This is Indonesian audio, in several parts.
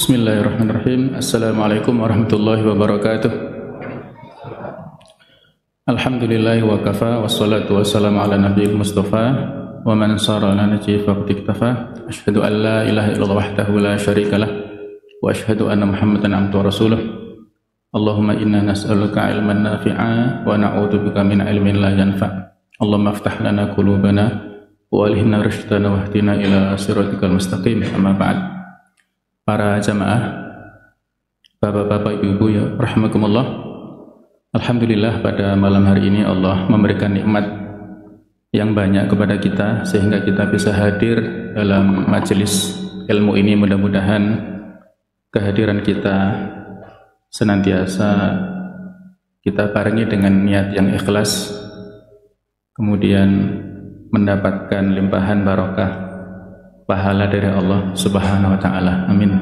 Bismillahirrahmanirrahim. Assalamualaikum warahmatullahi wabarakatuh. Alhamdulillah wa kafa, wassalatu wassalamu ala nabiyil mustafa wa man sara ala nahjihi faqad iktafa. Asyhadu an la ilaha illallah wahdahu la syarikalah wa asyhadu anna Muhammadan abduhu wa rasuluh. Allahumma inna nas'aluka ilman nafi'a wa na'udzubika min ilmin la yanfa'. Allahumma iftah lana qulubana wa alhimna rushdana wahdina ila siratikal mustaqim. Amma ba'd. Para jamaah, bapak-bapak, ibu-ibu ya rahimakumullah. Alhamdulillah pada malam hari ini Allah memberikan nikmat yang banyak kepada kita sehingga kita bisa hadir dalam majelis ilmu ini. Mudah-mudahan kehadiran kita senantiasa kita barengi dengan niat yang ikhlas, kemudian mendapatkan limpahan barokah pahala dari Allah Subhanahu wa taala. Amin.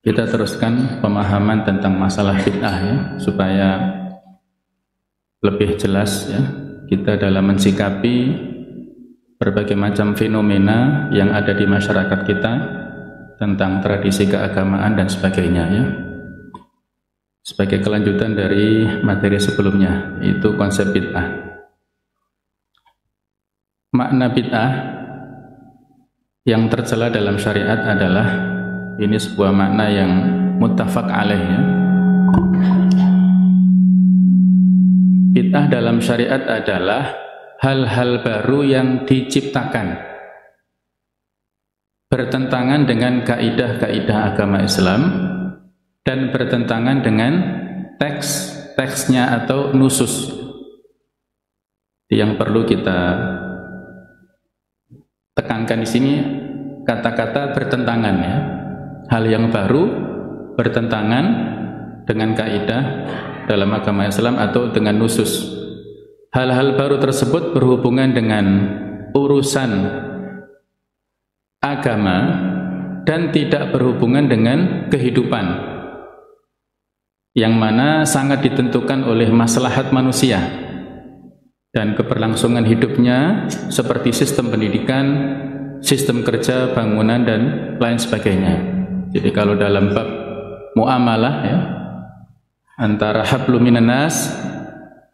Kita teruskan pemahaman tentang masalah bid'ah ya, supaya lebih jelas ya kita dalam mensikapi berbagai macam fenomena yang ada di masyarakat kita tentang tradisi keagamaan dan sebagainya ya. Sebagai kelanjutan dari materi sebelumnya, yaitu konsep bid'ah. Makna bid'ah yang tercela dalam syariat adalah, ini sebuah makna yang muttafaq alaih ya. Bid'ah dalam syariat adalah hal-hal baru yang diciptakan bertentangan dengan kaidah-kaidah agama Islam dan bertentangan dengan teksnya atau nusus. Yang perlu kita tekankan di sini kata-kata bertentangan ya. Hal yang baru bertentangan dengan kaidah dalam agama Islam atau dengan nusus. Hal-hal baru tersebut berhubungan dengan urusan agama dan tidak berhubungan dengan kehidupan, yang mana sangat ditentukan oleh maslahat manusia dan keberlangsungan hidupnya, seperti sistem pendidikan, sistem kerja, bangunan, dan lain sebagainya. Jadi kalau dalam bab muamalah ya, antara hablum minan nas,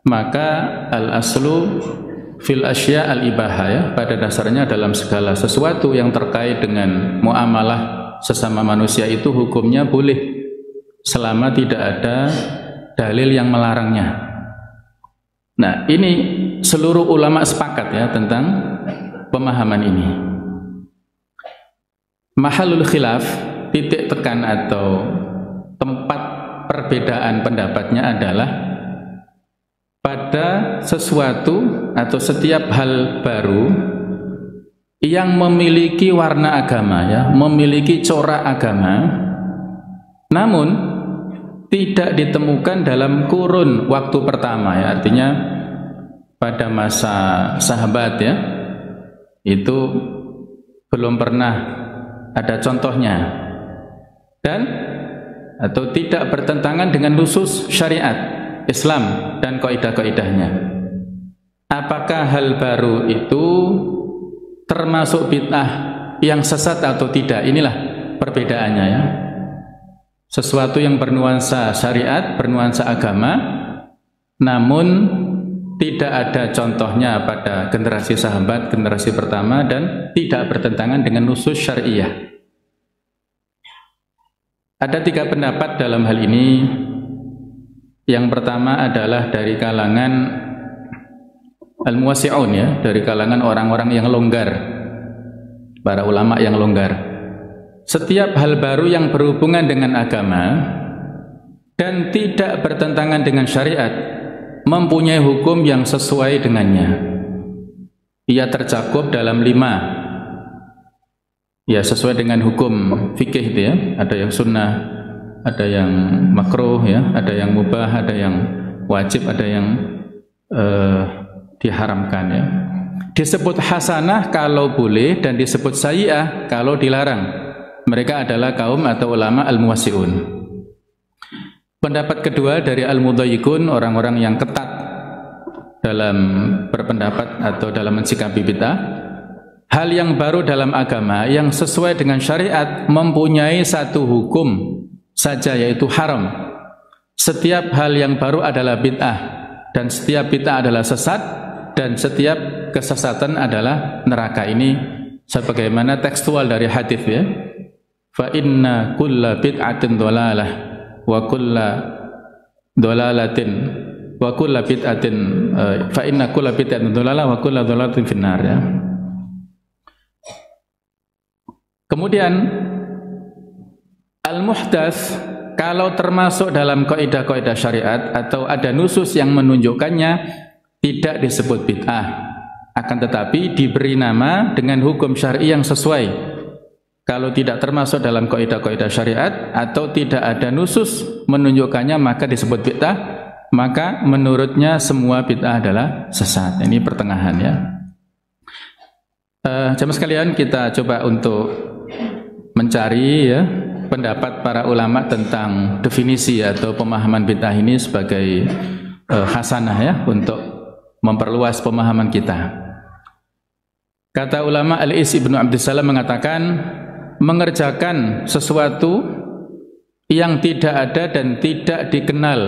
maka al-aslu fil asya al-ibahah ya, pada dasarnya dalam segala sesuatu yang terkait dengan muamalah sesama manusia itu hukumnya boleh selama tidak ada dalil yang melarangnya. Nah, ini seluruh ulama sepakat ya tentang pemahaman ini. Mahalul khilaf, titik tekan atau tempat perbedaan pendapatnya adalah pada sesuatu atau setiap hal baru yang memiliki warna agama ya, memiliki corak agama, namun tidak ditemukan dalam kurun waktu pertama ya, artinya pada masa sahabat ya, itu belum pernah ada contohnya, dan atau tidak bertentangan dengan nusus syariat Islam dan kaidah-kaidahnya. Apakah hal baru itu termasuk bid'ah yang sesat atau tidak? Inilah perbedaannya ya. Sesuatu yang bernuansa syariat, bernuansa agama, namun tidak ada contohnya pada generasi sahabat, generasi pertama, dan tidak bertentangan dengan nusus syariah. Ada 3 pendapat dalam hal ini. Yang pertama adalah dari kalangan al-muwasi'un ya, dari kalangan orang-orang yang longgar, para ulama yang longgar. Setiap hal baru yang berhubungan dengan agama dan tidak bertentangan dengan syariat mempunyai hukum yang sesuai dengannya. Ia tercakup dalam 5 ya, sesuai dengan hukum fikih itu ya. Ada yang sunnah, ada yang makruh ya, ada yang mubah, ada yang wajib, ada yang diharamkan ya. Disebut hasanah kalau boleh dan disebut sayyi'ah kalau dilarang. Mereka adalah kaum atau ulama al-muwasi'un. Pendapat kedua dari al-mudhayyikun, orang-orang yang ketat dalam berpendapat atau dalam mensikapi bid'ah. hal yang baru dalam agama yang sesuai dengan syariat mempunyai satu hukum saja, yaitu haram. Setiap hal yang baru adalah bid'ah, dan setiap bid'ah adalah sesat, dan setiap kesesatan adalah neraka. Ini sebagaimana tekstual dari hadis ya. Fa inna kulla bid'atin dhalalah wa kulla dhalalatin wa kulla bid'atin fa inna kulla bid'atin dhalalah wa kulla dhalalatin finnar ya. Kemudian al-muhdats kalau termasuk dalam kaidah-kaidah syariat atau ada nusus yang menunjukkannya tidak disebut bid'ah, akan tetapi diberi nama dengan hukum syar'i yang sesuai. Kalau tidak termasuk dalam kaidah-kaidah syariat atau tidak ada nusus menunjukkannya maka disebut bid'ah, maka menurutnya semua bid'ah adalah sesat. Ini pertengahan ya. Jemaah sekalian, kita coba untuk mencari ya pendapat para ulama tentang definisi atau pemahaman bid'ah ini sebagai hasanah ya, untuk memperluas pemahaman kita. Kata ulama Al-Is Ibnu Abdussalam mengatakan, mengerjakan sesuatu yang tidak ada dan tidak dikenal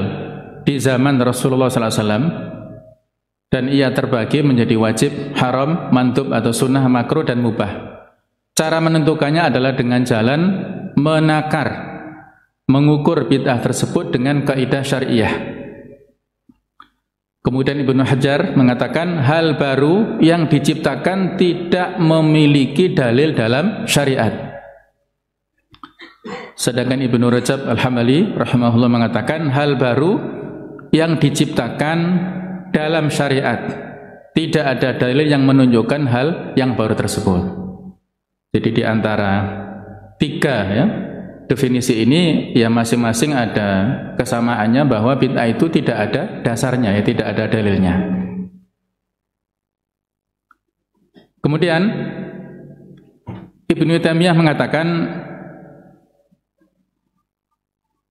di zaman Rasulullah SAW, dan ia terbagi menjadi wajib, haram, mandub atau sunnah, makruh dan mubah. Cara menentukannya adalah dengan jalan menakar, mengukur bid'ah tersebut dengan kaidah syariah. Kemudian Ibnu Hajar mengatakan hal baru yang diciptakan tidak memiliki dalil dalam syariat. Sedangkan Ibnu Rajab Al-Hambali rahimahullah mengatakan hal baru yang diciptakan dalam syariat tidak ada dalil yang menunjukkan hal yang baru tersebut. Jadi di antara tiga ya definisi ini ya masing-masing ada kesamaannya, bahwa bid'ah itu tidak ada dasarnya ya, tidak ada dalilnya. Kemudian Ibnu Taimiyah mengatakan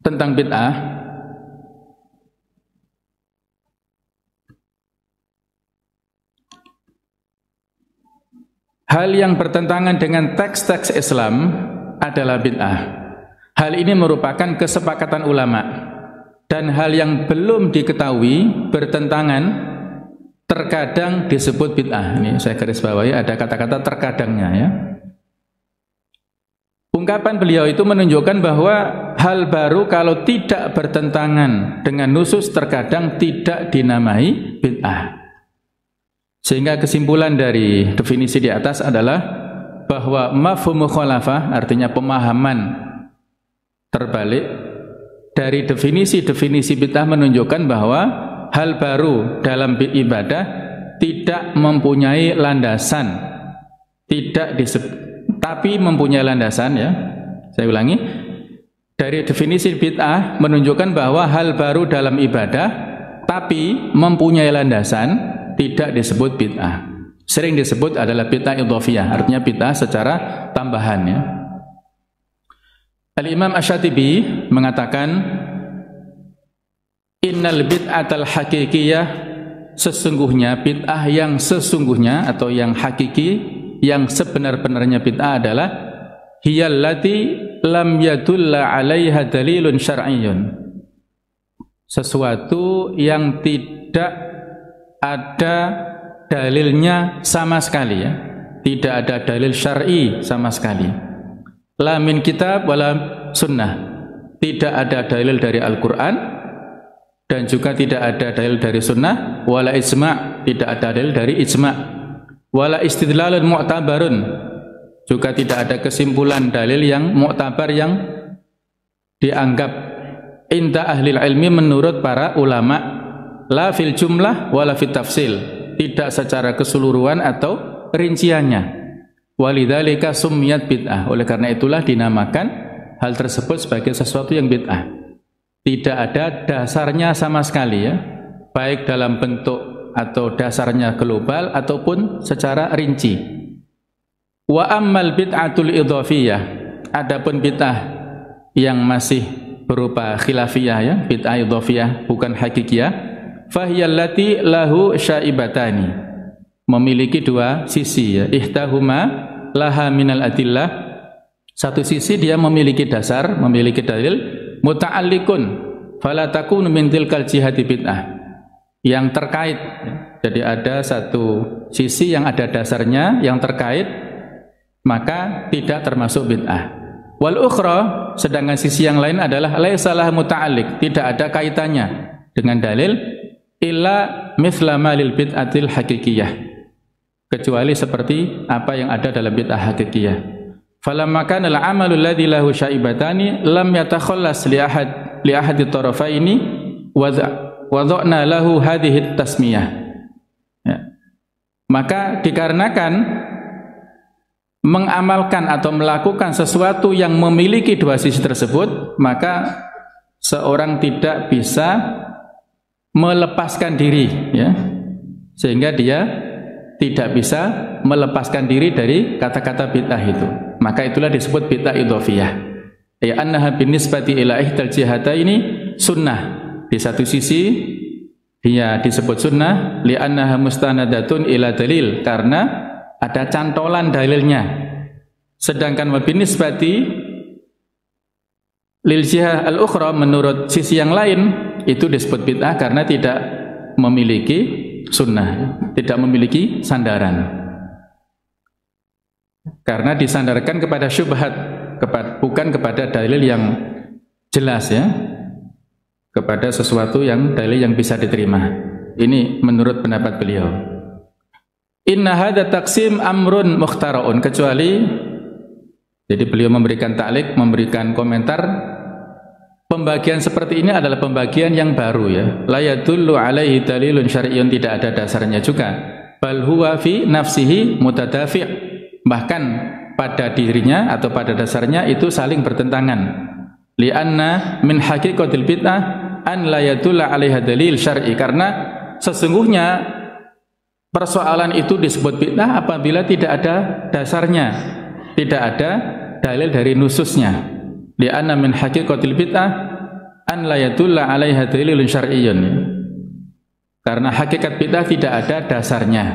tentang bid'ah, hal yang bertentangan dengan teks-teks Islam adalah bid'ah. Hal ini merupakan kesepakatan ulama, dan hal yang belum diketahui bertentangan terkadang disebut bid'ah. Ini saya garis bawahi, ada kata-kata terkadangnya ya. Ungkapan beliau itu menunjukkan bahwa hal baru kalau tidak bertentangan dengan nusus terkadang tidak dinamai bid'ah. Sehingga kesimpulan dari definisi di atas adalah bahwa mafhum mukhalafah, artinya pemahaman terbalik dari definisi-definisi bid'ah, menunjukkan bahwa hal baru dalam ibadah tidak mempunyai landasan, tidak disebut, tapi mempunyai landasan ya. Saya ulangi, dari definisi bid'ah menunjukkan bahwa hal baru dalam ibadah tapi mempunyai landasan tidak disebut bid'ah. Sering disebut adalah bid'ah idhofiyah, artinya bid'ah secara tambahan ya. Al-Imam Asy-Syatibi mengatakan innal bid'atal hakikiyah, sesungguhnya bid'ah yang sesungguhnya atau yang hakiki, yang sebenar-benarnya bid'ah adalah hiyallati lam yadulla 'alaiha dalilun syar'iyyun, sesuatu yang tidak ada dalilnya sama sekali ya, tidak ada dalil syar'i sama sekali. La min kitab wala sunnah, tidak ada dalil dari Al-Quran dan juga tidak ada dalil dari sunnah, wala ijma', tidak ada dalil dari ijma', wala istidlalun mu'tabarun, juga tidak ada kesimpulan dalil yang mu'tabar, yang dianggap inda ahli ilmi menurut para ulama, la fil jumlah wala fit tafsil, tidak secara keseluruhan atau rinciannya. Walidzalika summiyat bid'ah, oleh karena itulah dinamakan hal tersebut sebagai sesuatu yang bid'ah. Tidak ada dasarnya sama sekali ya, baik dalam bentuk atau dasarnya global ataupun secara rinci. Wa ammal bid'atul idhofiyah, adapun bid'ah yang masih berupa khilafiyah ya, bid'ah idhofiyah bukan hakikiyah, fahiyallati lahu syaibatani, memiliki dua sisi ya. Ihtahuma laha minal adillah. Satu sisi dia memiliki dasar, memiliki dalil muta'alliqun fala takunu min tilkal jihati bid'ah. Yang terkait. Jadi ada satu sisi yang ada dasarnya, yang terkait, maka tidak termasuk bid'ah. Wal ukhra, sedangkan sisi yang lain adalah laisalah muta'alliq, tidak ada kaitannya dengan dalil illa mithla ma lil bid'atil hakikiyah, kecuali seperti apa yang ada dalam bid'ah hakikiyah. Falamma kana al-'amalu alladhi lahu sya'ibatani lam yatakhallas li ahadi tarafaini wa dha'na lahu hadhihi tasmiyah. Ya. Maka dikarenakan mengamalkan atau melakukan sesuatu yang memiliki dua sisi tersebut, maka seorang tidak bisa melepaskan diri ya, sehingga dia tidak bisa melepaskan diri dari kata-kata bid'ah itu. Maka itulah disebut bid'ah idhofiyah. Ya annaha binisbati ila ihdal jihataini sunnah. Di satu sisi dia disebut sunnah li'annaha mustanadatun ila dalil, karena ada cantolan dalilnya. Sedangkan wa binisbati lil jihah al-ukhra, menurut sisi yang lain itu disebut bid'ah karena tidak memiliki sunnah, tidak memiliki sandaran. Karena disandarkan kepada syubhat, bukan kepada dalil yang jelas ya, kepada sesuatu yang dalil yang bisa diterima. Ini menurut pendapat beliau. Inna hadza taqsim amrun mukhtara'un, kecuali, jadi beliau memberikan ta'liq, memberikan komentar, pembagian seperti ini adalah pembagian yang baru ya. La yadullu alaihi dalilun syar'iyyun, tidak ada dasarnya juga. Bal huwa fi nafsihi mutadafi', bahkan pada dirinya atau pada dasarnya itu saling bertentangan. Li'anna min haqiqatil bid'ah an la yadulla 'alaiha dalil syar'i, karena sesungguhnya persoalan itu disebut bid'ah apabila tidak ada dasarnya, tidak ada dalil dari nususnya. Li'anna min haqiqatil bid'ah an la yadulla 'alaiha dalilun syar'iyyun, karena hakikat bid'ah tidak ada dasarnya.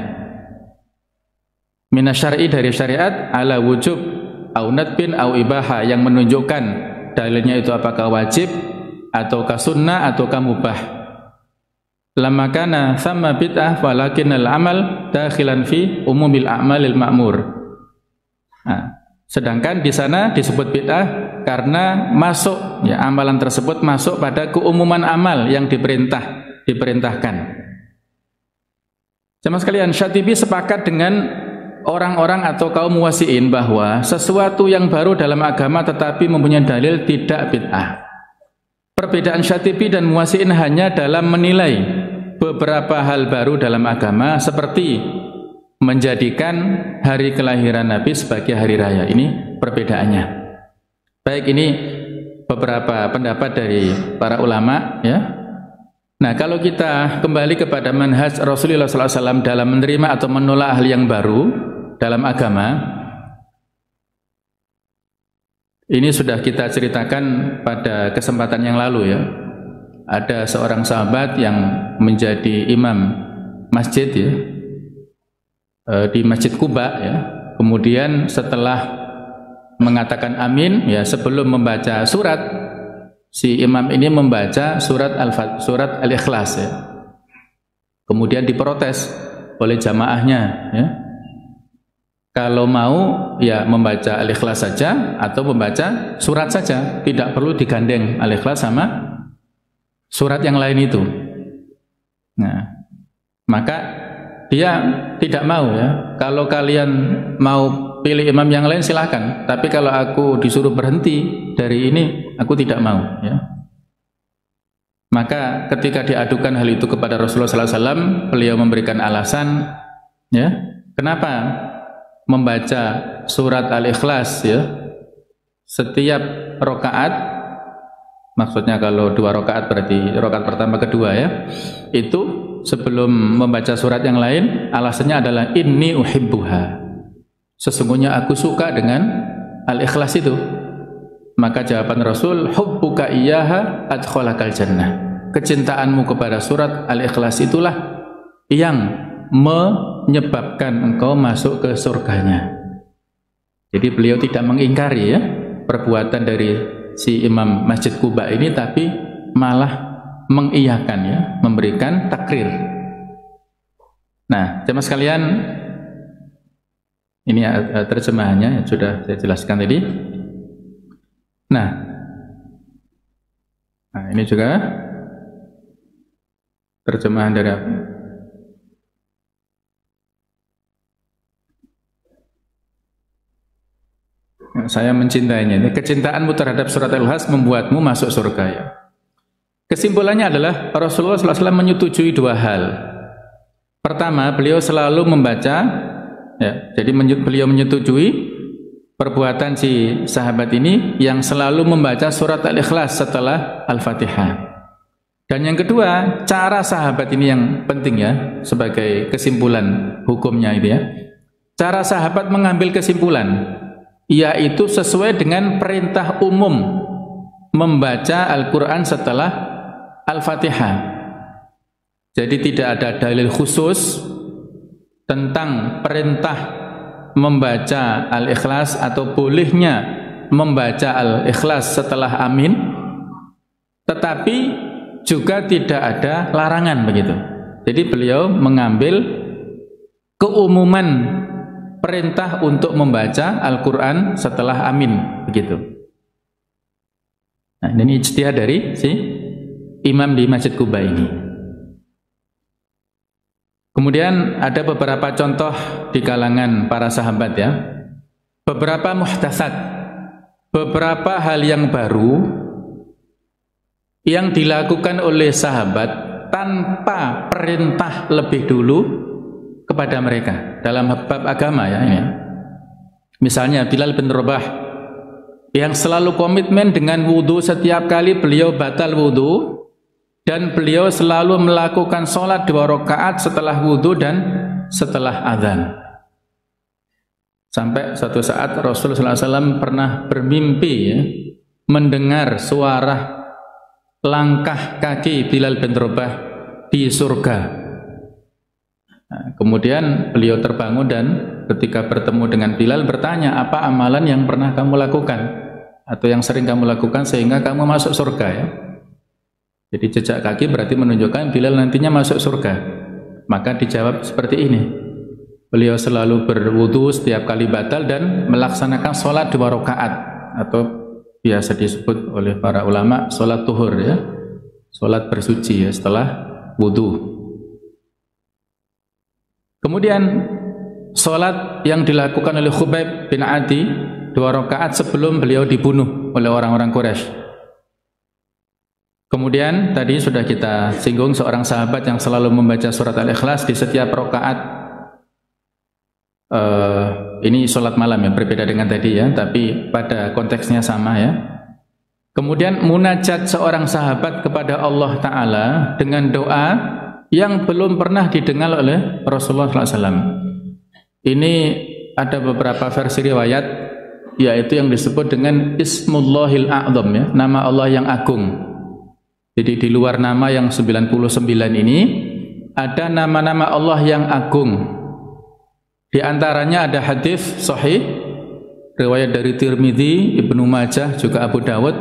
Minasyar'i, dari syariat, ala wujub au nadbin au ibaha, yang menunjukkan dalilnya itu apakah wajib ataukah sunnah ataukah mubah. Lamma kana thamma bid'ah walakinnal amal dakhilan fi umumil a'malil ma'mur. Nah, sedangkan di sana disebut bid'ah karena masuk ya, amalan tersebut masuk pada keumuman amal yang diperintahkan. Jemaah sekalian, Syatibi sepakat dengan orang-orang atau kaum muwasi'in bahwa sesuatu yang baru dalam agama tetapi mempunyai dalil tidak bid'ah. Perbedaan Syatibi dan muwasi'in hanya dalam menilai beberapa hal baru dalam agama, seperti menjadikan hari kelahiran Nabi sebagai hari raya. Ini perbedaannya. Baik, ini beberapa pendapat dari para ulama ya. Nah, kalau kita kembali kepada manhaj Rasulullah SAW dalam menerima atau menolak hal yang baru dalam agama, ini sudah kita ceritakan pada kesempatan yang lalu ya. Ada seorang sahabat yang menjadi imam masjid ya, di Masjid Quba ya. Kemudian setelah mengatakan amin ya, sebelum membaca surat, si imam ini membaca surat Al-Ikhlas ya. Kemudian diprotes oleh jamaahnya ya. Kalau mau ya membaca Al-Ikhlas saja atau membaca surat saja, tidak perlu digandeng Al-Ikhlas sama surat yang lain itu. Nah, maka dia tidak mau ya. Kalau kalian mau pilih imam yang lain silahkan, tapi kalau aku disuruh berhenti dari ini, aku tidak mau ya. Maka ketika diadukan hal itu kepada Rasulullah SAW, beliau memberikan alasan ya, kenapa membaca surat Al-Ikhlas ya setiap rokaat, maksudnya kalau 2 rokaat berarti rokaat pertama kedua ya, itu sebelum membaca surat yang lain, alasannya adalah inni uhibbuha, sesungguhnya aku suka dengan Al-Ikhlas itu. Maka jawaban Rasul, hubbuka iyyaha adkhalakal jannah, kecintaanmu kepada surat Al-Ikhlas itulah yang menyebabkan engkau masuk ke surganya. Jadi beliau tidak mengingkari ya perbuatan dari si Imam Masjid Quba ini, tapi malah mengiyakan ya, memberikan takrir. Nah, jemaah sekalian, ini terjemahannya yang sudah saya jelaskan tadi. Nah, ini juga terjemahan dari apa? Saya mencintainya. Kecintaanmu terhadap surat Al-Ikhlas membuatmu masuk surga ya. Kesimpulannya adalah Rasulullah SAW menyetujui dua hal. Pertama, beliau selalu membaca ya, jadi beliau menyetujui perbuatan si sahabat ini yang selalu membaca surat Al-Ikhlas setelah Al-Fatihah. Dan yang kedua, cara sahabat ini yang penting ya, sebagai kesimpulan hukumnya itu ya. Cara sahabat mengambil kesimpulan, yaitu sesuai dengan perintah umum membaca Al-Quran setelah Al-Fatihah. Jadi tidak ada dalil khusus tentang perintah membaca Al-Ikhlas atau bolehnya membaca Al-Ikhlas setelah Amin, tetapi juga tidak ada larangan begitu. Jadi beliau mengambil keumuman perintah untuk membaca Al-Quran setelah Amin begitu. Nah, ini ijtihad dari si imam di Masjid Quba ini. Kemudian ada beberapa contoh di kalangan para sahabat ya. Beberapa muhtasat, beberapa hal yang baru yang dilakukan oleh sahabat tanpa perintah lebih dulu kepada mereka dalam bab agama ya ini. Misalnya Bilal bin Rabah yang selalu komitmen dengan wudhu, setiap kali beliau batal wudhu, dan beliau selalu melakukan sholat 2 rakaat setelah wudhu dan setelah azan. Sampai suatu saat Rasulullah SAW pernah bermimpi ya, mendengar suara langkah kaki Bilal bin Rabah di surga. Nah, kemudian beliau terbangun dan ketika bertemu dengan Bilal bertanya, apa amalan yang pernah kamu lakukan atau yang sering kamu lakukan sehingga kamu masuk surga ya. Jadi jejak kaki berarti menunjukkan Bilal nantinya masuk surga. Maka dijawab seperti ini, beliau selalu berwudu setiap kali batal dan melaksanakan sholat 2 rakaat atau biasa disebut oleh para ulama sholat tuhur ya, sholat bersuci ya setelah wudu. Kemudian sholat yang dilakukan oleh Khubayb bin Adi 2 rakaat sebelum beliau dibunuh oleh orang-orang Quraisy. Kemudian tadi sudah kita singgung seorang sahabat yang selalu membaca surat Al-Ikhlas di setiap rakaat. Ini sholat malam ya, berbeda dengan tadi ya, tapi pada konteksnya sama ya. Kemudian munajat seorang sahabat kepada Allah Ta'ala dengan doa yang belum pernah didengar oleh Rasulullah SAW. Ini ada beberapa versi riwayat, yaitu yang disebut dengan Ismullahil A'zam ya, nama Allah yang agung. Jadi di luar nama yang 99 ini ada nama-nama Allah yang agung. Di antaranya ada hadis sahih riwayat dari Tirmidzi, Ibnu Majah, juga Abu Dawud.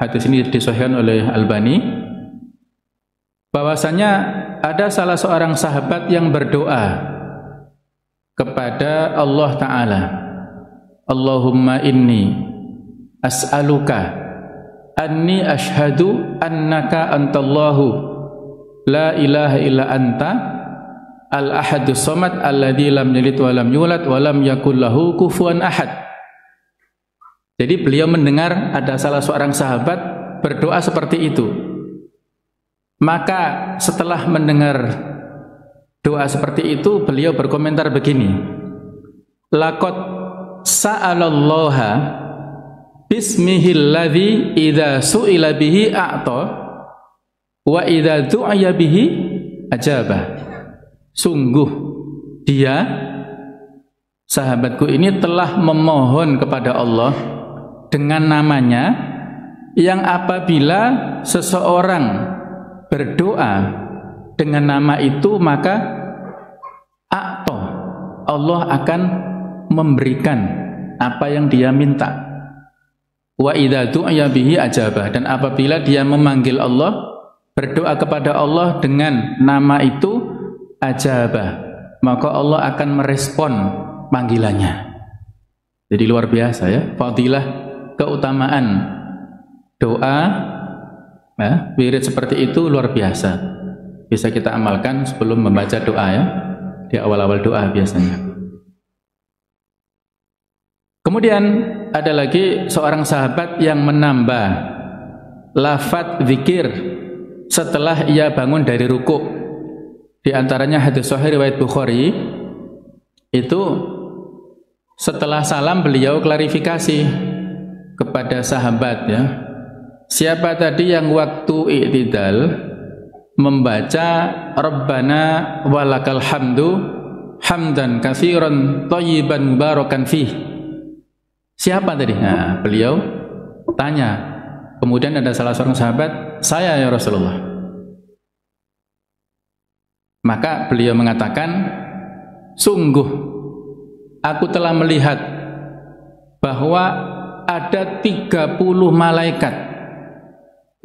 Hadis ini disahihkan oleh Albani. Bahwasanya ada salah seorang sahabat yang berdoa kepada Allah Ta'ala, Allahumma inni as'aluka anni ashhadu annaka antallahu la ilaha illa anta al-ahadus samad alladzi lam yalid wa lam yulad wa lam yakul lahu kufuwan ahad. Jadi beliau mendengar ada salah seorang sahabat berdoa seperti itu. Maka setelah mendengar doa seperti itu, beliau berkomentar begini, laqad sa'alallaha bismihilladzi idza su'ila bihi a'ta wa idza du'aya bihi ajaba. Sungguh dia, sahabatku ini, telah memohon kepada Allah dengan namanya yang apabila seseorang berdoa dengan nama itu maka a'ta, Allah akan memberikan apa yang dia minta. Wa idza du'iya bihi ajabah, dan apabila dia memanggil Allah, berdoa kepada Allah dengan nama itu, ajabah, maka Allah akan merespon panggilannya. Jadi luar biasa ya, fadilah, keutamaan doa, ya, wirid seperti itu luar biasa. Bisa kita amalkan sebelum membaca doa ya, di awal-awal doa biasanya. Kemudian ada lagi seorang sahabat yang menambah lafaz zikir setelah ia bangun dari ruku. Di antaranya hadis sahih riwayat Bukhari, itu setelah salam beliau klarifikasi kepada sahabat ya, siapa tadi yang waktu i'tidal membaca Rabbana walakal hamdu hamdan katsiran thayyiban mubarakan fih. Siapa tadi? Nah, beliau tanya. Kemudian ada salah seorang sahabat, saya ya Rasulullah. Maka beliau mengatakan, sungguh aku telah melihat bahwa ada 30 malaikat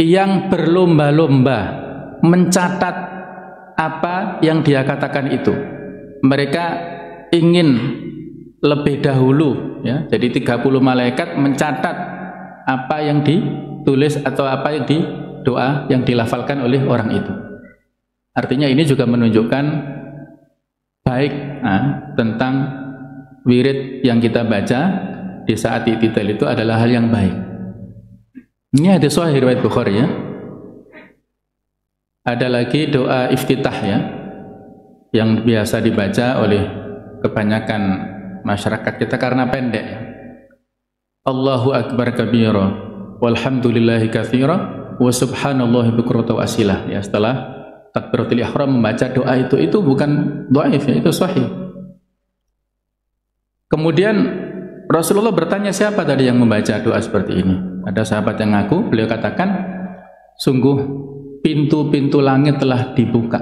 yang berlomba-lomba mencatat apa yang dia katakan itu. Mereka ingin lebih dahulu ya. Jadi 30 malaikat mencatat apa yang ditulis atau apa yang doa yang dilafalkan oleh orang itu. Artinya ini juga menunjukkan baik tentang wirid yang kita baca di saat i'tidal itu adalah hal yang baik. Ini hadis sahih riwayat Bukhari ya. Ada lagi doa iftitah ya, yang biasa dibaca oleh kebanyakan masyarakat kita karena pendek. Allahu akbar kabira walhamdulillahi katsira wa subhanallahi bukratan wa asilah. Ya, setelah takbiratul ihram membaca doa itu bukan dhaif ya, itu sahih. Kemudian Rasulullah bertanya, siapa tadi yang membaca doa seperti ini? Ada sahabat yang ngaku, beliau katakan, sungguh pintu-pintu langit telah dibuka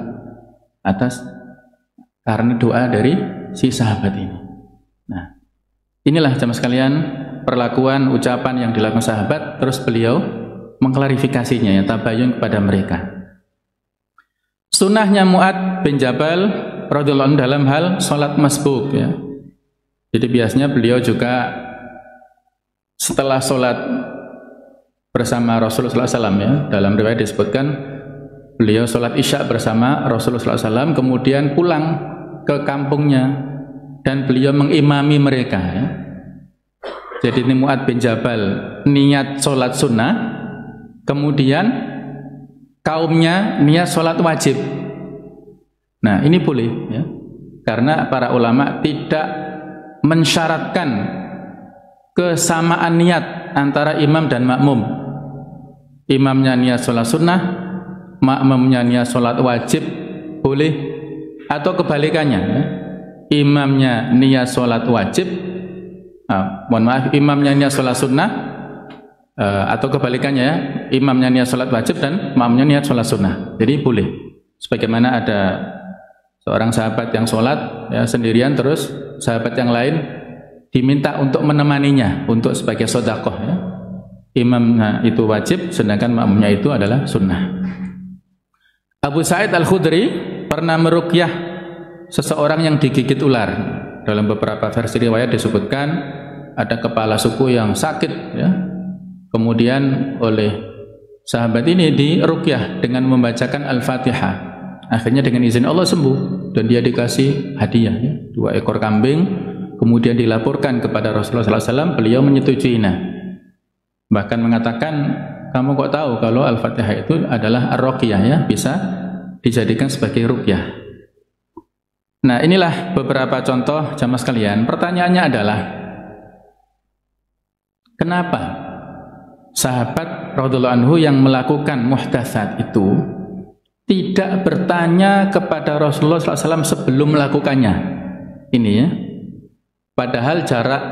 atas karena doa dari si sahabat ini. Nah, inilah jamaah sekalian perlakuan ucapan yang dilakukan sahabat, terus beliau mengklarifikasinya ya, tabayun kepada mereka. Sunnahnya Mu'adz bin Jabal radhiyallahu anhu dalam hal salat masbuk ya. Jadi biasanya beliau juga setelah salat bersama Rasulullah SAW ya, dalam riwayat disebutkan beliau salat Isya bersama Rasulullah SAW, kemudian pulang ke kampungnya dan beliau mengimami mereka ya. Jadi ini Mu'adz bin Jabal niat sholat sunnah, kemudian kaumnya niat sholat wajib. Nah ini boleh ya, karena para ulama tidak mensyaratkan kesamaan niat antara imam dan makmum. Imamnya niat sholat sunnah, makmumnya niat sholat wajib, boleh, atau kebalikannya ya. Imamnya niat sholat wajib, imamnya niat sholat sunnah, atau kebalikannya ya, imamnya niat sholat wajib dan makmumnya niat sholat sunnah. Jadi boleh. Sebagaimana ada seorang sahabat yang sholat ya, sendirian, terus sahabat yang lain diminta untuk menemaninya untuk sebagai sedekah ya. Imamnya itu wajib, sedangkan makmumnya itu adalah sunnah. Abu Sa'id Al-Khudri pernah meruqyah seseorang yang digigit ular. Dalam beberapa versi riwayat disebutkan ada kepala suku yang sakit ya. Kemudian oleh sahabat ini diruqyah dengan membacakan Al-Fatihah. Akhirnya dengan izin Allah sembuh dan dia dikasih hadiah ya, 2 ekor kambing. Kemudian dilaporkan kepada Rasulullah SAW, beliau menyetujuinya. Bahkan mengatakan, kamu kok tahu kalau Al-Fatihah itu adalah ar-ruqyah ya, bisa dijadikan sebagai ruqyah. Nah inilah beberapa contoh jamaah sekalian. Pertanyaannya adalah, kenapa sahabat radhiyallahu anhu yang melakukan muhdatsat itu tidak bertanya kepada Rasulullah SAW sebelum melakukannya? Ini ya, padahal jarak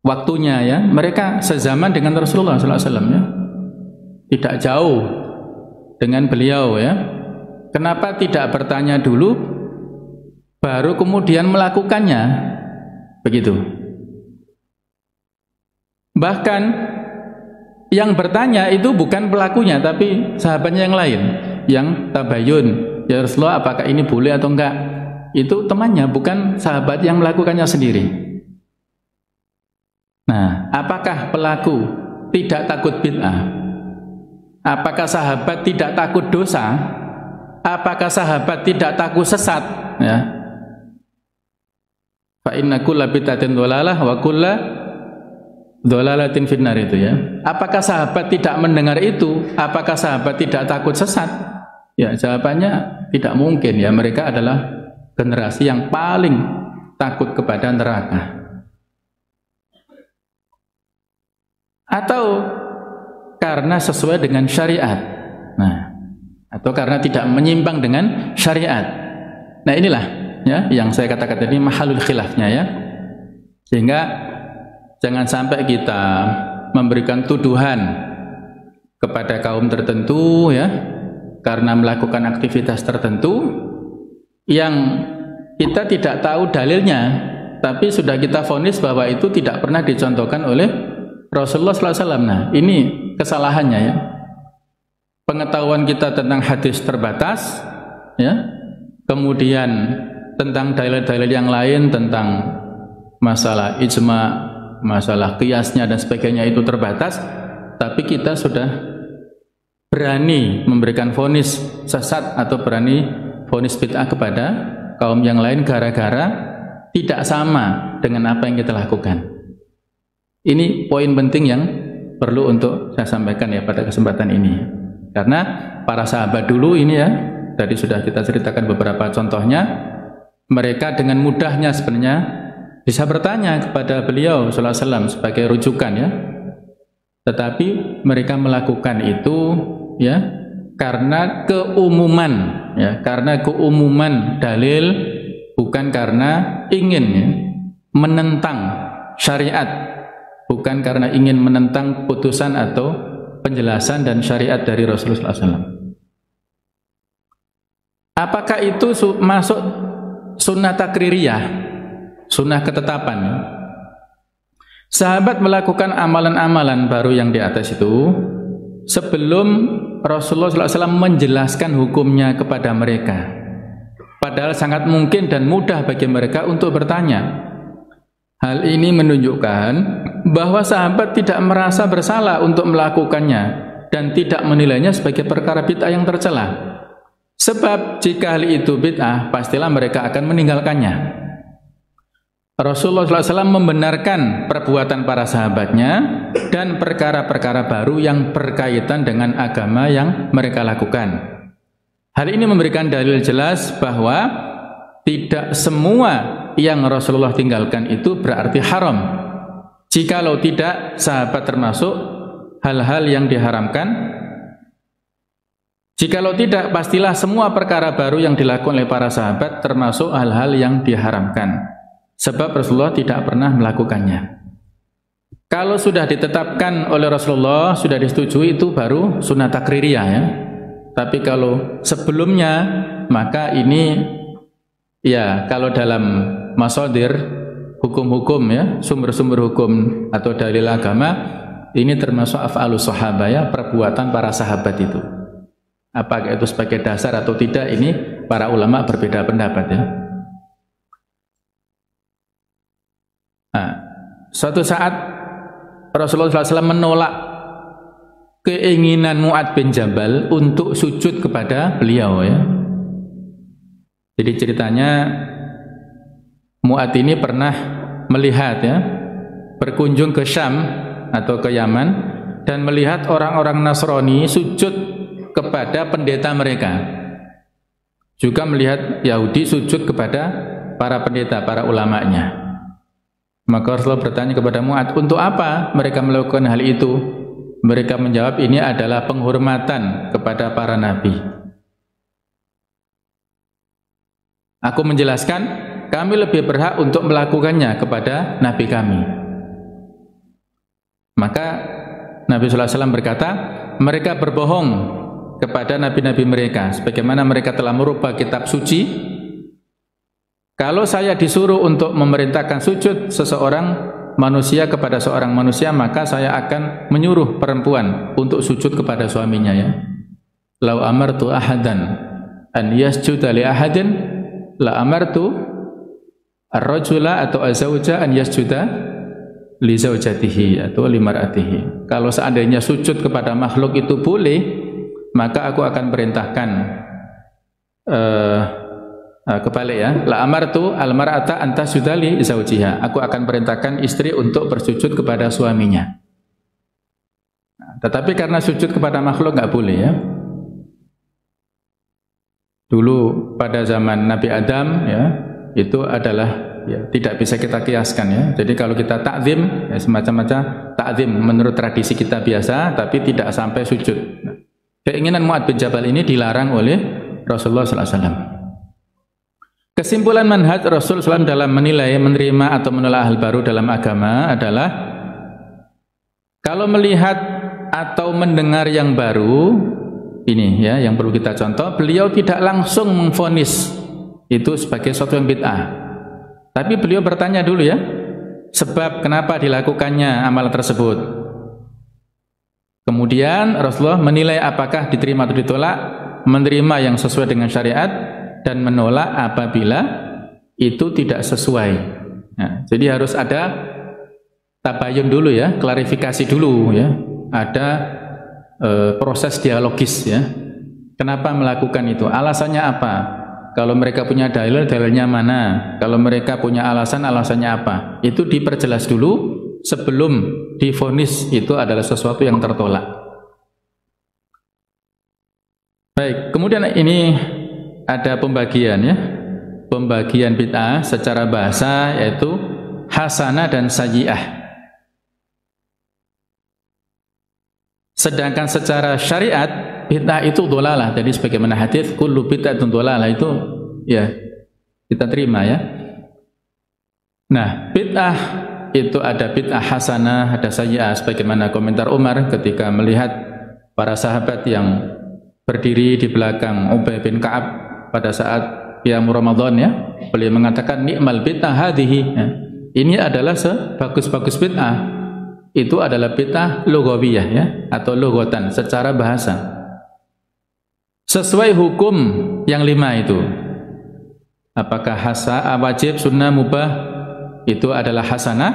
waktunya ya, mereka sezaman dengan Rasulullah SAW ya, tidak jauh dengan beliau ya. Kenapa tidak bertanya dulu baru kemudian melakukannya. Begitu. Bahkan yang bertanya itu bukan pelakunya, tapi sahabatnya yang lain, yang tabayun. Ya Rasulullah, apakah ini boleh atau enggak? Itu temannya, bukan sahabat yang melakukannya sendiri. Nah, apakah pelaku tidak takut bid'ah? Apakah sahabat tidak takut dosa? Apakah sahabat tidak takut sesat? Ya. Fa inna kulla bid'atin dhalalah wa kulla dhalalatin finnar, itu ya. Apakah sahabat tidak mendengar itu? Apakah sahabat tidak takut sesat? Ya, jawabannya tidak mungkin ya. Mereka adalah generasi yang paling takut kepada neraka. Atau karena sesuai dengan syariat. Nah, atau karena tidak menyimpang dengan syariat. Nah, inilah ya yang saya katakan tadi mahalul khilafnya ya. Sehingga jangan sampai kita memberikan tuduhan kepada kaum tertentu ya, karena melakukan aktivitas tertentu yang kita tidak tahu dalilnya, tapi sudah kita vonis bahwa itu tidak pernah dicontohkan oleh Rasulullah SAW. Nah, ini kesalahannya ya. Pengetahuan kita tentang hadis terbatas ya. Kemudian tentang dalil-dalil yang lain, tentang masalah ijma, masalah qiyasnya dan sebagainya itu terbatas, tapi kita sudah berani memberikan vonis sesat atau berani vonis bid'ah kepada kaum yang lain gara-gara tidak sama dengan apa yang kita lakukan. Ini poin penting yang perlu untuk saya sampaikan ya pada kesempatan ini. Karena para sahabat dulu ini ya, tadi sudah kita ceritakan beberapa contohnya, mereka dengan mudahnya sebenarnya bisa bertanya kepada beliau sallallahu alaihi wasallam sebagai rujukan ya. Tetapi mereka melakukan itu ya karena keumuman ya, karena keumuman dalil, bukan karena ingin ya, menentang syariat, bukan karena ingin menentang putusan atau penjelasan dan syariat dari Rasulullah SAW. Apakah itu masuk sunnah takririyah, sunnah ketetapan? Sahabat melakukan amalan-amalan baru yang di atas itu sebelum Rasulullah SAW menjelaskan hukumnya kepada mereka. Padahal sangat mungkin dan mudah bagi mereka untuk bertanya. Hal ini menunjukkan bahwa sahabat tidak merasa bersalah untuk melakukannya dan tidak menilainya sebagai perkara bid'ah yang tercela. Sebab jika hal itu bid'ah, pastilah mereka akan meninggalkannya. Rasulullah SAW membenarkan perbuatan para sahabatnya dan perkara-perkara baru yang berkaitan dengan agama yang mereka lakukan. Hal ini memberikan dalil jelas bahwa tidak semua yang Rasulullah tinggalkan itu berarti haram. Jikalau tidak, sahabat termasuk hal-hal yang diharamkan. Jikalau tidak, pastilah semua perkara baru yang dilakukan oleh para sahabat termasuk hal-hal yang diharamkan. Sebab Rasulullah tidak pernah melakukannya. Kalau sudah ditetapkan oleh Rasulullah, sudah disetujui, itu baru sunnah takririyah ya. Tapi kalau sebelumnya, maka ini ya, kalau dalam masadir hukum-hukum ya, sumber-sumber hukum atau dalil agama, ini termasuk af'alus sahabah ya, perbuatan para sahabat itu. Apakah itu sebagai dasar atau tidak, ini para ulama berbeda pendapat ya. Nah, suatu saat Rasulullah SAW menolak keinginan Mu'adz bin Jabal untuk sujud kepada beliau ya. Jadi ceritanya Mu'adz ini pernah melihat ya, berkunjung ke Syam atau ke Yaman dan melihat orang-orang Nasrani sujud kepada pendeta mereka. Juga melihat Yahudi sujud kepada para pendeta, para ulamanya. Maka Rasulullah bertanya kepada Mu'adz, untuk apa mereka melakukan hal itu? Mereka menjawab, ini adalah penghormatan kepada para nabi. Aku menjelaskan, kami lebih berhak untuk melakukannya kepada nabi kami. Maka Nabi sallallahu alaihi wasallam berkata, mereka berbohong kepada nabi-nabi mereka sebagaimana mereka telah merubah kitab suci Kalau saya disuruh untuk memerintahkan sujud seseorang manusia kepada seorang manusia, maka saya akan menyuruh perempuan untuk sujud kepada suaminya ya. Lau amartu ahadan an yasjuda li ahadin la amartu ar-rajula atau az-zawja an yasjuda li zaujatihi atau li mar'atihi. Kalau seandainya sujud kepada makhluk itu boleh, maka aku akan perintahkan kebalik ya, la amartu al-mar'ata an tasjuda li zaujiha. Aku akan perintahkan istri untuk bersujud kepada suaminya. Tetapi karena sujud kepada makhluk nggak boleh ya. Dulu pada zaman Nabi Adam ya, itu adalah ya, tidak bisa kita kiaskan ya. Jadi kalau kita takzim ya, semacam-macam takzim menurut tradisi kita biasa, tapi tidak sampai sujud. Nah, keinginan Mu'adz bin Jabal ini dilarang oleh Rasulullah SAW. Kesimpulan manhaj Rasul SAW dalam menilai, menerima atau menolak hal baru dalam agama adalah kalau melihat atau mendengar yang baru, ini ya yang perlu kita contoh, beliau tidak langsung memvonis itu sebagai sesuatu yang bid'ah. Tapi beliau bertanya dulu ya, sebab kenapa dilakukannya amalan tersebut. Kemudian Rasulullah menilai apakah diterima atau ditolak, menerima yang sesuai dengan syariat, dan menolak apabila itu tidak sesuai. Nah, jadi harus ada tabayun dulu ya, klarifikasi dulu ya, ada proses dialogis ya. Kenapa melakukan itu? Alasannya apa? Kalau mereka punya dalil, dalilnya mana? Kalau mereka punya alasan, alasannya apa? Itu diperjelas dulu sebelum divonis itu adalah sesuatu yang tertolak. Baik, kemudian ini ada pembagian ya, pembagian bid'ah secara bahasa yaitu hasanah dan sayyi'ah. Sedangkan secara syariat bid'ah itu dhalalah. Jadi sebagaimana hadis kullu bid'atun dhalalah itu ya kita terima ya. Nah, bid'ah itu ada bid'ah hasanah, ada sayyi'ah sebagaimana komentar Umar ketika melihat para sahabat yang berdiri di belakang Ubay bin Ka'ab pada saat qiyam Ramadan ya, beliau mengatakan ni'mal bid'ah hadhihi ya. Ini adalah sebagus-bagus bid'ah. Itu adalah bid'ah lughawiyah ya, atau lughatan secara bahasa. Sesuai hukum yang 5 itu. Apakah wajib, sunnah, mubah itu adalah hasanah,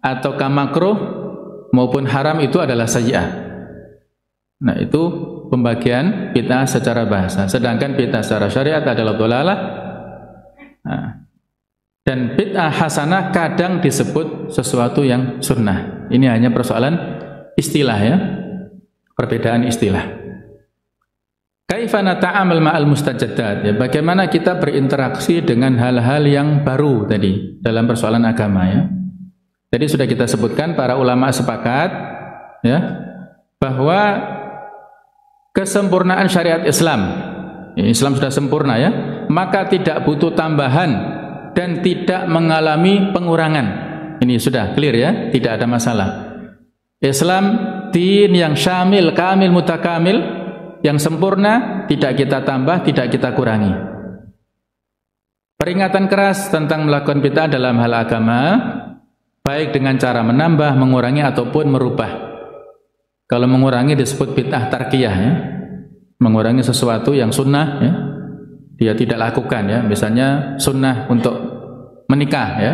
ataukah makruh maupun haram itu adalah sayyi'ah. Nah, itu pembagian bid'ah secara bahasa. Sedangkan bid'ah secara syariat adalah dhalalah. Nah, dan bid'ah hasanah kadang disebut sesuatu yang sunnah. Ini hanya persoalan istilah ya, perbedaan istilah. Kaifa nata'amal ma'al mustajaddat ya, bagaimana kita berinteraksi dengan hal-hal yang baru tadi dalam persoalan agama ya. Jadi sudah kita sebutkan, para ulama sepakat ya bahwa kesempurnaan syariat Islam, Islam sudah sempurna ya, maka tidak butuh tambahan dan tidak mengalami pengurangan. Ini sudah clear ya, tidak ada masalah. Islam din yang syamil, kamil, mutakamil, yang sempurna, tidak kita tambah, tidak kita kurangi. Peringatan keras tentang melakukan bid'ah dalam hal agama, baik dengan cara menambah, mengurangi ataupun merubah. Kalau mengurangi disebut bid'ah tarkiyah ya, mengurangi sesuatu yang sunnah ya, dia tidak lakukan ya, misalnya sunnah untuk menikah ya,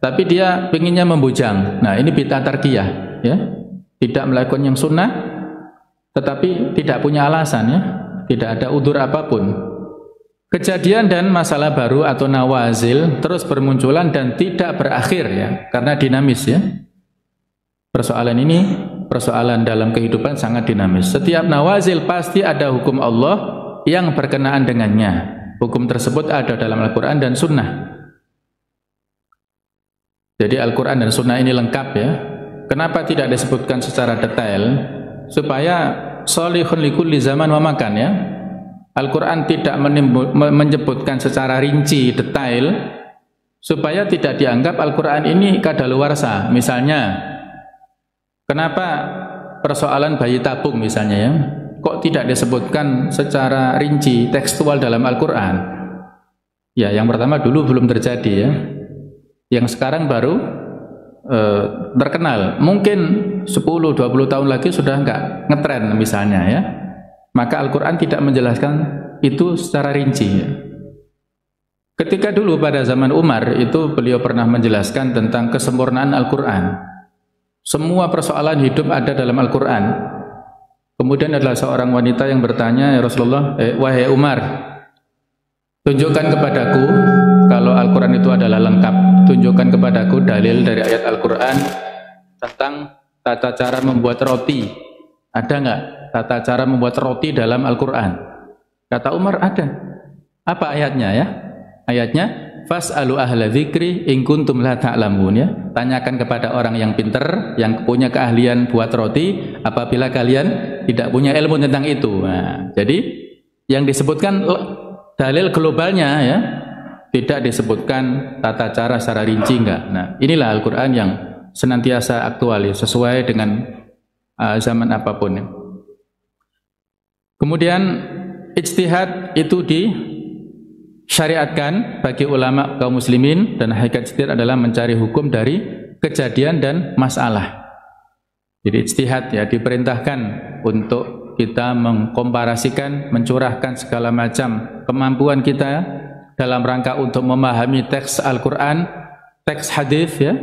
tapi dia pengennya membujang. Nah, ini bid'ah tarkiyah ya, tidak melakukan yang sunnah, tetapi tidak punya alasan ya, tidak ada udzur apapun. Kejadian dan masalah baru atau nawazil terus bermunculan dan tidak berakhir ya, karena dinamis ya. Persoalan ini persoalan dalam kehidupan sangat dinamis. Setiap nawazil pasti ada hukum Allah yang berkenaan dengannya. Hukum tersebut ada dalam Al-Quran dan Sunnah. Jadi Al-Quran dan Sunnah ini lengkap ya. Kenapa tidak disebutkan secara detail? Supaya sholihun likulli zaman wa makan ya. Al-Quran tidak menyebutkan secara rinci, detail, supaya tidak dianggap Al-Quran ini kadaluwarsa. Misalnya, kenapa persoalan bayi tabung misalnya ya, kok tidak disebutkan secara rinci tekstual dalam Al-Quran? Ya, yang pertama dulu belum terjadi ya. Yang sekarang baru terkenal. Mungkin 10-20 tahun lagi sudah enggak ngetren misalnya ya. Maka Al-Quran tidak menjelaskan itu secara rinci ya. Ketika dulu pada zaman Umar itu beliau pernah menjelaskan tentang kesempurnaan Al-Quran. Semua persoalan hidup ada dalam Al-Quran. Kemudian adalah seorang wanita yang bertanya, ya Rasulullah, wahai Umar, tunjukkan kepadaku kalau Al-Quran itu adalah lengkap. Tunjukkan kepadaku dalil dari ayat Al-Quran tentang tata cara membuat roti. Ada nggak tata cara membuat roti dalam Al-Quran? Kata Umar, ada. Apa ayatnya ya? Ayatnya, fas'alu ahla dzikri in kuntum la ta'lamun ya. Tanyakan kepada orang yang pintar, yang punya keahlian buat roti, apabila kalian tidak punya ilmu tentang itu. Nah, jadi yang disebutkan dalil globalnya ya, tidak disebutkan tata cara secara rinci enggak. Nah, inilah Al-Qur'an yang senantiasa aktual sesuai dengan zaman apapun ya. Kemudian ijtihad itu disyariatkan bagi ulama kaum muslimin, dan hakikat ijtihad adalah mencari hukum dari kejadian dan masalah. Jadi ijtihad ya diperintahkan untuk kita mengkomparasikan, mencurahkan segala macam kemampuan kita dalam rangka untuk memahami teks Al-Quran, teks hadis ya.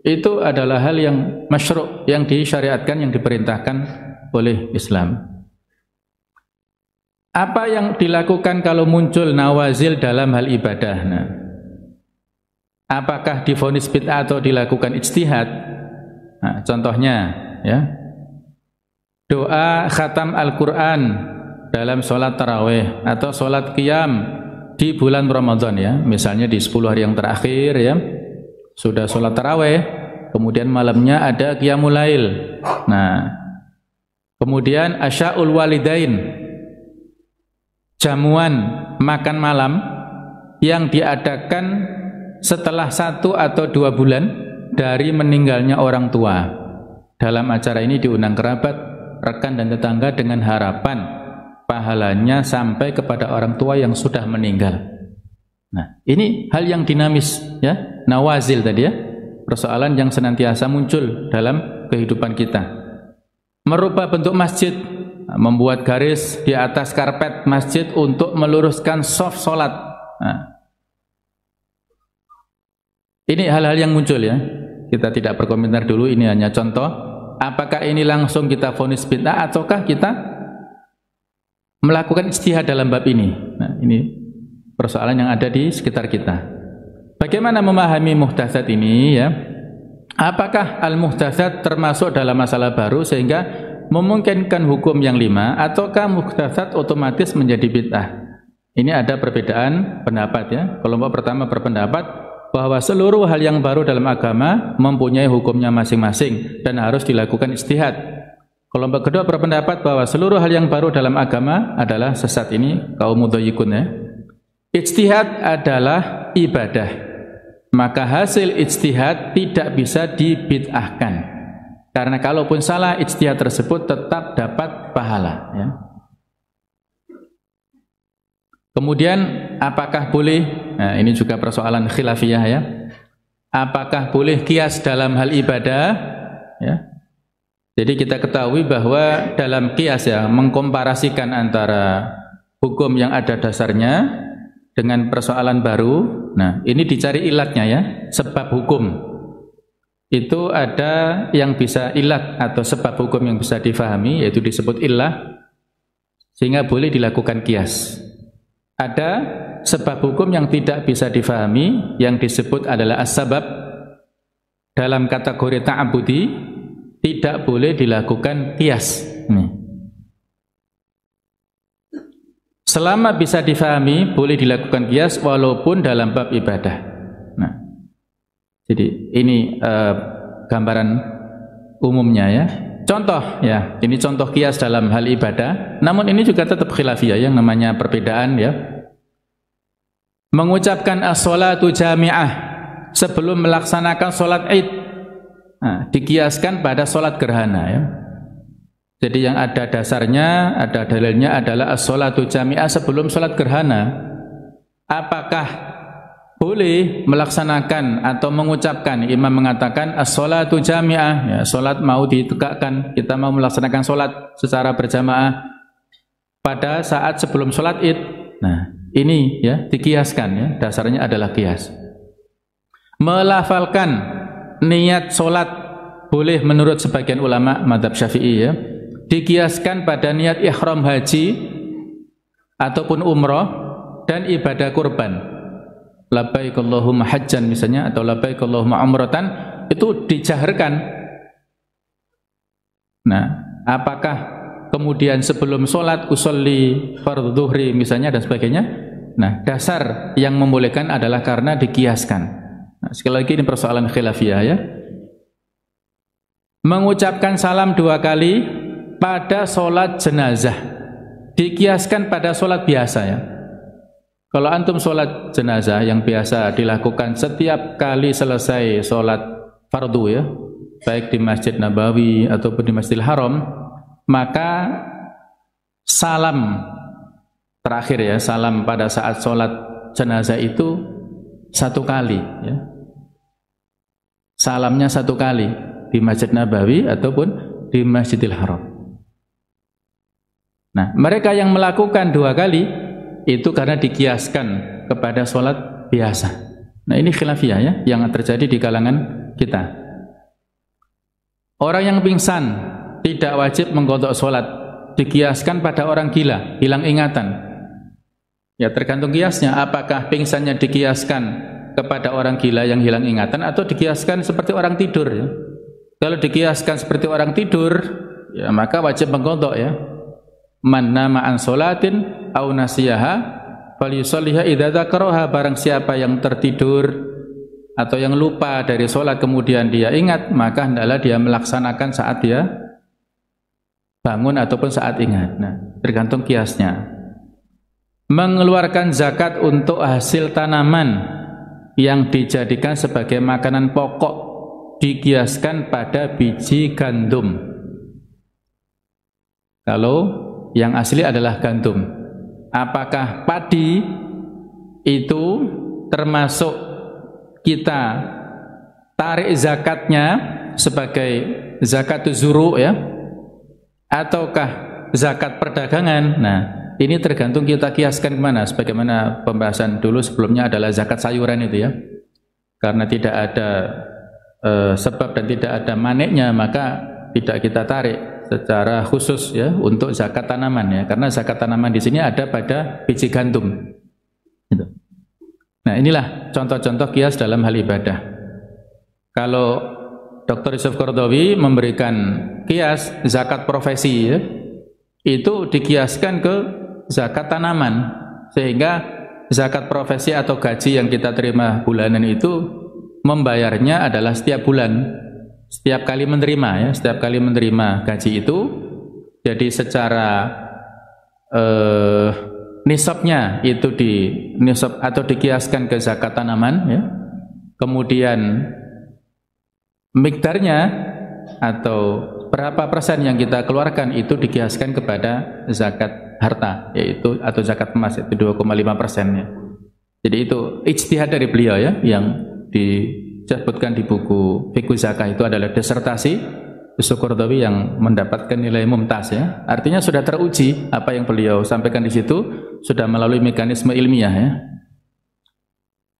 Itu adalah hal yang masyru', yang disyariatkan, yang diperintahkan oleh Islam. Apa yang dilakukan kalau muncul nawazil dalam hal ibadah? Nah, apakah divonis bid'ah atau dilakukan ijtihad? Nah, contohnya ya, doa khatam Al-Quran dalam sholat tarawih atau sholat qiyam di bulan Ramadan ya, misalnya di 10 hari yang terakhir ya, sudah sholat tarawih, kemudian malamnya ada qiyamul lail. Nah, kemudian asya'ul walidain, jamuan makan malam yang diadakan setelah 1 atau 2 bulan dari meninggalnya orang tua. Dalam acara ini diundang kerabat, rekan dan tetangga dengan harapan pahalanya sampai kepada orang tua yang sudah meninggal. Nah, ini hal yang dinamis ya, nawazil tadi ya, persoalan yang senantiasa muncul dalam kehidupan kita. Merubah bentuk masjid, membuat garis di atas karpet masjid untuk meluruskan shaf salat. Nah, ini hal-hal yang muncul ya. Kita tidak berkomentar dulu, ini hanya contoh. Apakah ini langsung kita vonis bid'ah ataukah kita melakukan ijtihad dalam bab ini? Nah, ini persoalan yang ada di sekitar kita. Bagaimana memahami muhdatsat ini ya? Apakah al-muhdatsat termasuk dalam masalah baru sehingga memungkinkan hukum yang 5, ataukah muhdatsat otomatis menjadi bid'ah? Ini ada perbedaan pendapat ya. Kelompok pertama berpendapat bahwa seluruh hal yang baru dalam agama mempunyai hukumnya masing-masing dan harus dilakukan ijtihad. Kelompok kedua berpendapat bahwa seluruh hal yang baru dalam agama adalah sesat. Ini kaum mudhayyikun ya. Ijtihad adalah ibadah, maka hasil ijtihad tidak bisa dibid'ahkan. Karena kalaupun salah, ijtihad tersebut tetap dapat pahala ya. Kemudian apakah boleh, nah ini juga persoalan khilafiyah ya, apakah boleh qiyas dalam hal ibadah ya. Jadi kita ketahui bahwa dalam qiyas ya, mengkomparasikan antara hukum yang ada dasarnya dengan persoalan baru. Nah, ini dicari ilatnya ya, sebab hukum. Itu ada yang bisa ilat atau sebab hukum yang bisa difahami, yaitu disebut illah, sehingga boleh dilakukan qiyas. Ada sebab hukum yang tidak bisa difahami, yang disebut adalah as-sabab. Dalam kategori ta'abudi tidak boleh dilakukan qiyas. Selama bisa difahami, boleh dilakukan qiyas walaupun dalam bab ibadah. Nah, jadi ini gambaran umumnya ya. Contoh ya, ini contoh qiyas dalam hal ibadah. Namun ini juga tetap khilafiyah, yang namanya perbedaan ya. Mengucapkan as-sholatu jami'ah sebelum melaksanakan sholat Id, nah, dikiaskan pada sholat gerhana ya. Jadi yang ada dasarnya, ada dalilnya adalah as-sholatu jami'ah sebelum sholat gerhana. Apakah boleh melaksanakan atau mengucapkan, imam mengatakan as-sholatu jami'ah, ya, sholat mau ditegakkan, kita mau melaksanakan sholat secara berjamaah pada saat sebelum sholat id. Nah, ini ya dikiaskan, ya, dasarnya adalah kias. Melafalkan niat sholat boleh menurut sebagian ulama mazhab Syafi'i, ya, dikiaskan pada niat ihram haji ataupun umroh dan ibadah kurban. Labbaik Allahumma hajjan misalnya, atau labbaik Allahumma umratan, itu dijaharkan. Nah, apakah kemudian sebelum sholat usolli fardhu dhuhri misalnya dan sebagainya? Nah, dasar yang membolehkan adalah karena dikiaskan. Nah, sekali lagi ini persoalan khilafiyah, ya. Mengucapkan salam 2 kali pada sholat jenazah dikiaskan pada sholat biasa, ya. Kalau antum sholat jenazah yang biasa dilakukan setiap kali selesai sholat fardu, ya, baik di Masjid Nabawi ataupun di Masjidil Haram, maka salam terakhir, ya, salam pada saat sholat jenazah itu 1 kali, ya. Salamnya 1 kali di Masjid Nabawi ataupun di Masjidil Haram. Nah, mereka yang melakukan 2 kali itu karena dikiaskan kepada sholat biasa. Nah, ini khilafiyah, ya, yang terjadi di kalangan kita. Orang yang pingsan tidak wajib mengqadha sholat, dikiaskan pada orang gila, hilang ingatan. Ya, tergantung kiasnya, apakah pingsannya dikiaskan kepada orang gila yang hilang ingatan atau dikiaskan seperti orang tidur, ya. Kalau dikiaskan seperti orang tidur, ya, maka wajib mengqadha, ya. Man nama an sholatin au nasiyaha falyusalliha idza dzakaraha, barang siapa yang tertidur atau yang lupa dari sholat kemudian dia ingat, maka hendaklah dia melaksanakan saat dia bangun ataupun saat ingat. Nah, tergantung kiasnya. Mengeluarkan zakat untuk hasil tanaman yang dijadikan sebagai makanan pokok dikiaskan pada biji gandum. Kalau yang asli adalah gandum, apakah padi itu termasuk kita tarik zakatnya sebagai zakat zuru, ya, ataukah zakat perdagangan? Nah, ini tergantung kita kiaskan kemana. Sebagaimana pembahasan dulu sebelumnya adalah zakat sayuran itu, ya, karena tidak ada sebab dan tidak ada maneknya, maka tidak kita tarik secara khusus, ya, untuk zakat tanaman, ya, karena zakat tanaman di sini ada pada biji gandum. Gitu. Nah, inilah contoh-contoh kias dalam hal ibadah. Kalau Dr. Yusuf Qaradawi memberikan kias zakat profesi, ya, itu dikiaskan ke zakat tanaman, sehingga zakat profesi atau gaji yang kita terima bulanan itu membayarnya adalah setiap bulan. Setiap kali menerima, ya, setiap kali menerima gaji itu, jadi secara nisabnya itu di nisab atau dikiaskan ke zakat tanaman, ya. Kemudian mikdarnya atau berapa persen yang kita keluarkan itu dikiaskan kepada zakat harta, yaitu atau zakat emas, itu 2,5%-nya. Jadi itu ijtihad dari beliau, ya, yang disebutkan di buku Fiqh Zakah, itu adalah disertasi Yusuf Qaradawi yang mendapatkan nilai mumtaz, ya. Artinya sudah teruji apa yang beliau sampaikan di situ, sudah melalui mekanisme ilmiah, ya.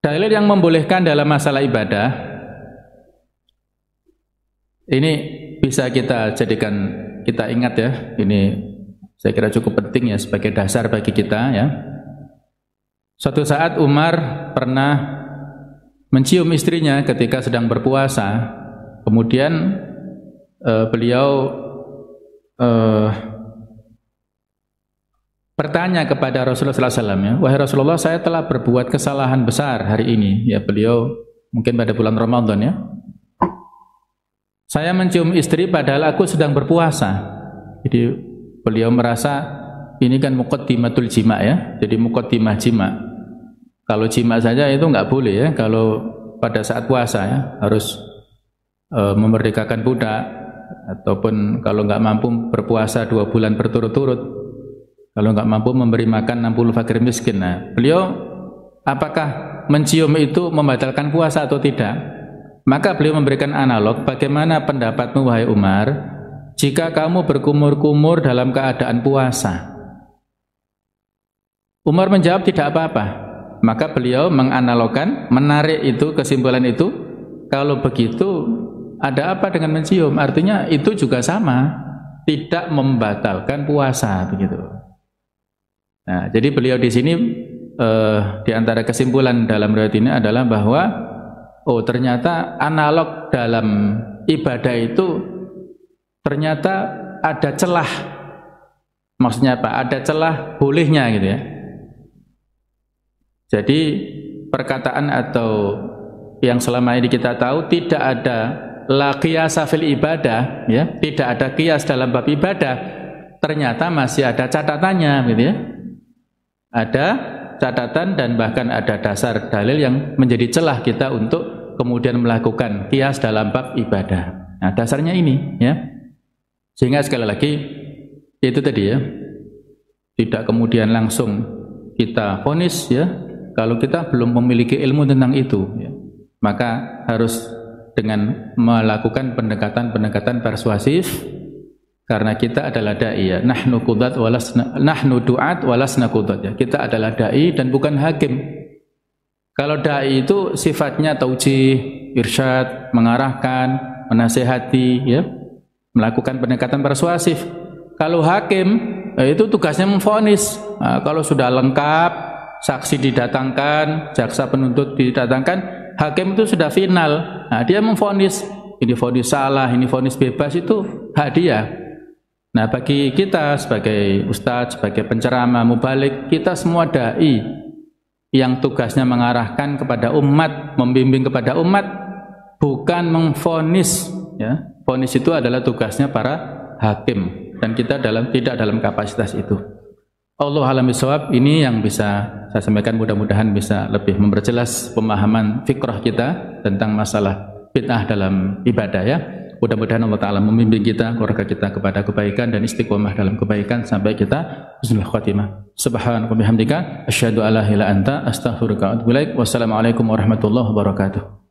Dalil yang membolehkan dalam masalah ibadah ini bisa kita jadikan, kita ingat, ya. Ini saya kira cukup penting, ya, sebagai dasar bagi kita, ya. Suatu saat Umar pernah mencium istrinya ketika sedang berpuasa. Kemudian beliau bertanya kepada Rasulullah SAW, ya, wahai Rasulullah, saya telah berbuat kesalahan besar hari ini. Ya, beliau mungkin pada bulan Ramadan, ya. Saya mencium istri padahal aku sedang berpuasa. Jadi beliau merasa ini kan muqaddimatul jima, ya. Jadi muqaddimah jima. Kalau jima saja itu nggak boleh, ya. Kalau pada saat puasa, ya, harus memerdekakan budak, ataupun kalau nggak mampu berpuasa 2 bulan berturut-turut, kalau nggak mampu memberi makan 60 fakir miskin. Nah, beliau apakah mencium itu membatalkan puasa atau tidak? Maka beliau memberikan analog, bagaimana pendapatmu wahai Umar jika kamu berkumur-kumur dalam keadaan puasa? Umar menjawab tidak apa-apa. Maka beliau menganalogkan, menarik itu kesimpulan itu, kalau begitu ada apa dengan mencium? Artinya itu juga sama, tidak membatalkan puasa begitu. Nah, jadi beliau di sini di antara kesimpulan dalam riwayat ini adalah bahwa oh ternyata analog dalam ibadah itu ternyata ada celah. Maksudnya apa? Ada celah bolehnya gitu ya. Jadi perkataan atau yang selama ini kita tahu tidak ada la qiyasa fil ibadah ya, tidak ada qiyas dalam bab ibadah. Ternyata masih ada catatannya gitu ya. Ada catatan dan bahkan ada dasar dalil yang menjadi celah kita untuk kemudian melakukan qiyas dalam bab ibadah. Nah, dasarnya ini ya. Sehingga sekali lagi itu tadi ya. Tidak kemudian langsung kita vonis ya. Kalau kita belum memiliki ilmu tentang itu ya, maka harus dengan melakukan pendekatan-pendekatan persuasif, karena kita adalah dai ya. Nahnu du'at walasna qudat ya. Kita adalah dai dan bukan hakim. Kalau dai itu sifatnya taujih, irsyad, mengarahkan, menasihati ya, melakukan pendekatan persuasif. Kalau hakim itu tugasnya memvonis. Nah, kalau sudah lengkap, saksi didatangkan, jaksa penuntut didatangkan, hakim itu sudah final. Nah, dia memvonis, ini vonis salah, ini vonis bebas, itu hak dia. Nah, bagi kita sebagai ustadz, sebagai penceramah, mubalik, kita semua dai yang tugasnya mengarahkan kepada umat, membimbing kepada umat, bukan memvonis ya. Vonis itu adalah tugasnya para hakim dan kita tidak dalam kapasitas itu. Allah alam bisawab, ini yang bisa saya sampaikan, mudah-mudahan bisa lebih memperjelas pemahaman fikrah kita tentang masalah bid'ah dalam ibadah ya. Mudah-mudahan Allah Ta'ala membimbing kita, keluarga kita kepada kebaikan dan istiqomah dalam kebaikan sampai kita husnul khatimah. Subhanaka wa bihamdika asyhadu an la ilaha illa anta astaghfiruka wa atubu ilaik. Wassalamualaikum warahmatullahi wabarakatuh.